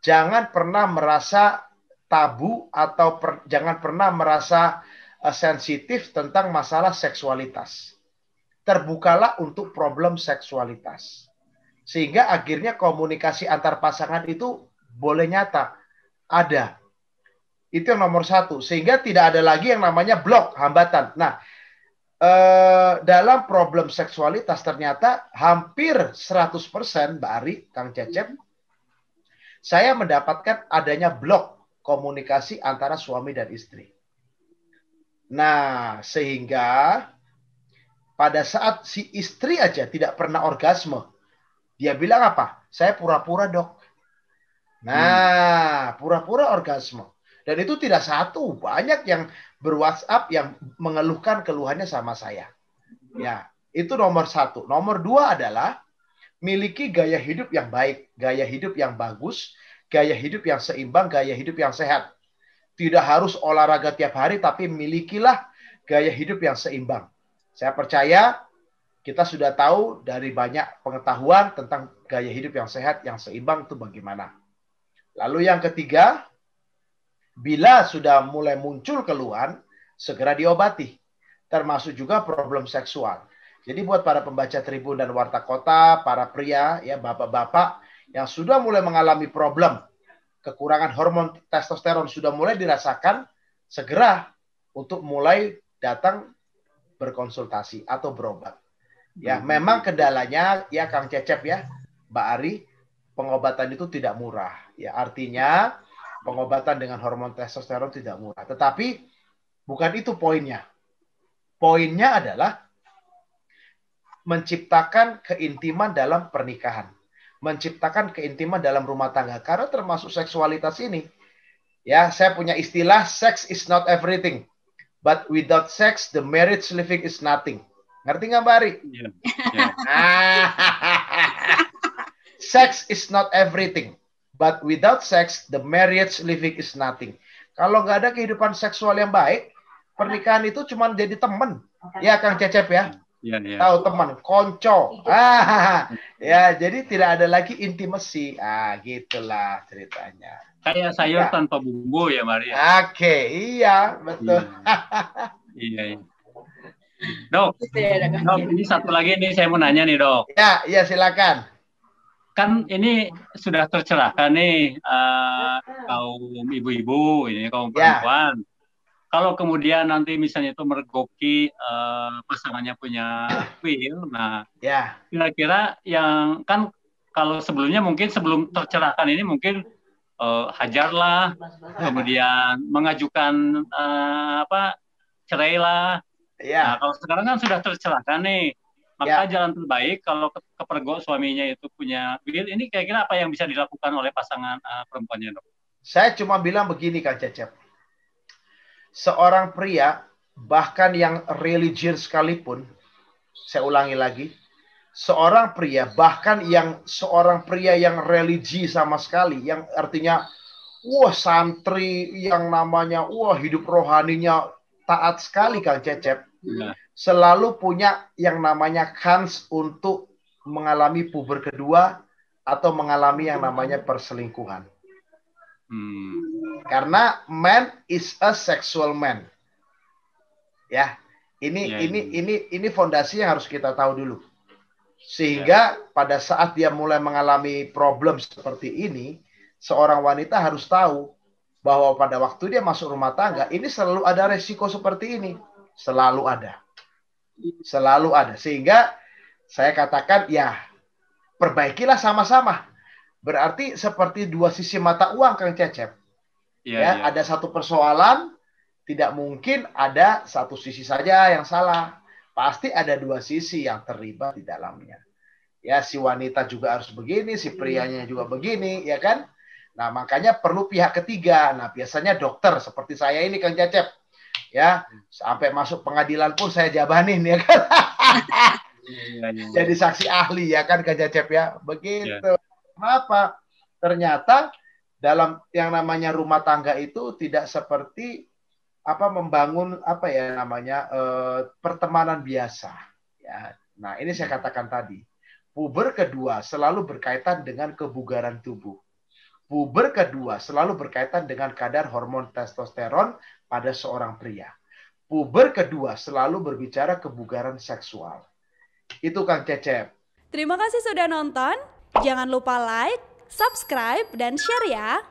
jangan pernah merasa tabu atau jangan pernah merasa sensitif tentang masalah seksualitas. Terbukalah untuk problem seksualitas. Sehingga akhirnya komunikasi antar pasangan itu boleh nyata. Ada. Itu yang nomor satu. Sehingga tidak ada lagi yang namanya blok, hambatan. Nah, dalam problem seksualitas ternyata hampir 100% Mbak Ari, Kang Cecep, saya mendapatkan adanya blok komunikasi antara suami dan istri. Nah, sehingga pada saat si istri aja tidak pernah orgasme, dia bilang apa? Saya pura-pura, Dok. Nah, pura-pura orgasme. Dan itu tidak satu, banyak yang ber-WhatsApp yang mengeluhkan keluhannya sama saya. Ya, itu nomor satu. Nomor dua adalah miliki gaya hidup yang baik, gaya hidup yang bagus, gaya hidup yang seimbang, gaya hidup yang sehat. Tidak harus olahraga tiap hari, tapi milikilah gaya hidup yang seimbang. Saya percaya kita sudah tahu dari banyak pengetahuan tentang gaya hidup yang sehat, yang seimbang itu bagaimana. Lalu yang ketiga, bila sudah mulai muncul keluhan, segera diobati. Termasuk juga problem seksual. Jadi buat para pembaca Tribun dan Warta Kota, para pria, ya bapak-bapak yang sudah mulai mengalami problem, kekurangan hormon testosteron sudah mulai dirasakan, segera untuk mulai datang berkonsultasi atau berobat. Ya, memang kendalanya, ya Kang Cecep ya, Mbak Ari, pengobatan itu tidak murah. Ya, artinya pengobatan dengan hormon testosteron tidak murah. Tetapi bukan itu poinnya. Poinnya adalah menciptakan keintiman dalam pernikahan. Menciptakan keintiman dalam rumah tangga. Karena termasuk seksualitas ini. Ya, saya punya istilah, sex is not everything. But without sex, the marriage living is nothing. Ngerti nggak, Mbak Ari? Yeah. Yeah. Sex is not everything. But without sex, the marriage living is nothing. Kalau nggak ada kehidupan seksual yang baik, pernikahan itu cuma jadi teman. Ya, Kang Cecep ya. Yeah, yeah. Tahu teman, konco. Ya, jadi tidak ada lagi intimasi. Gitulah ceritanya. Kayak sayur tanpa bumbu ya, Maria. Oke, iya, betul. Iya. Dok, ini satu lagi nih saya mau nanya nih, Dok. Ya, silakan. Kan ini sudah tercerahkan nih kaum ibu-ibu, ini kaum perempuan. Kalau kemudian nanti misalnya itu mergoki pasangannya punya will, nah kira-kira yang kan kalau sebelumnya mungkin sebelum tercerahkan ini mungkin hajarlah, kemudian mengajukan cerai lah. Nah, kalau sekarang kan sudah tercerahkan nih, maka jalan terbaik kalau kepergok suaminya itu punya will, ini kira-kira apa yang bisa dilakukan oleh pasangan perempuannya, Dok? Saya cuma bilang begini, Kang Cecep. Seorang pria, bahkan yang religius sekalipun, saya ulangi lagi, seorang pria, bahkan seorang pria yang religi sama sekali, yang artinya, santri yang namanya, hidup rohaninya taat sekali, Kang Cecep. Selalu punya yang namanya kans untuk mengalami puber kedua atau mengalami yang namanya perselingkuhan. Karena man is a sexual man. Ya, ini fondasi yang harus kita tahu dulu. Sehingga pada saat dia mulai mengalami problem seperti ini, seorang wanita harus tahu bahwa pada waktu dia masuk rumah tangga, ini selalu ada resiko seperti ini. Selalu ada. Selalu ada. Sehingga saya katakan, perbaikilah sama-sama. Berarti seperti dua sisi mata uang, Kang Cecep. Ada satu persoalan, tidak mungkin ada satu sisi saja yang salah. Pasti ada dua sisi yang terlibat di dalamnya. Ya, si wanita juga harus begini, si prianya juga begini, ya kan? Nah, makanya perlu pihak ketiga. Nah, biasanya dokter seperti saya ini, Kang Cecep. Ya, sampai masuk pengadilan pun saya jabanin, ya kan? Jadi saksi ahli, ya kan, Kang Cecep ya? Begitu. Kenapa? Ternyata dalam yang namanya rumah tangga itu tidak seperti membangun pertemanan biasa. Ya. Nah, ini saya katakan tadi. Puber kedua selalu berkaitan dengan kebugaran tubuh. Puber kedua selalu berkaitan dengan kadar hormon testosteron pada seorang pria. Puber kedua selalu berbicara kebugaran seksual. Itu Kang Cecep. Terima kasih sudah nonton. Jangan lupa like, subscribe, dan share ya.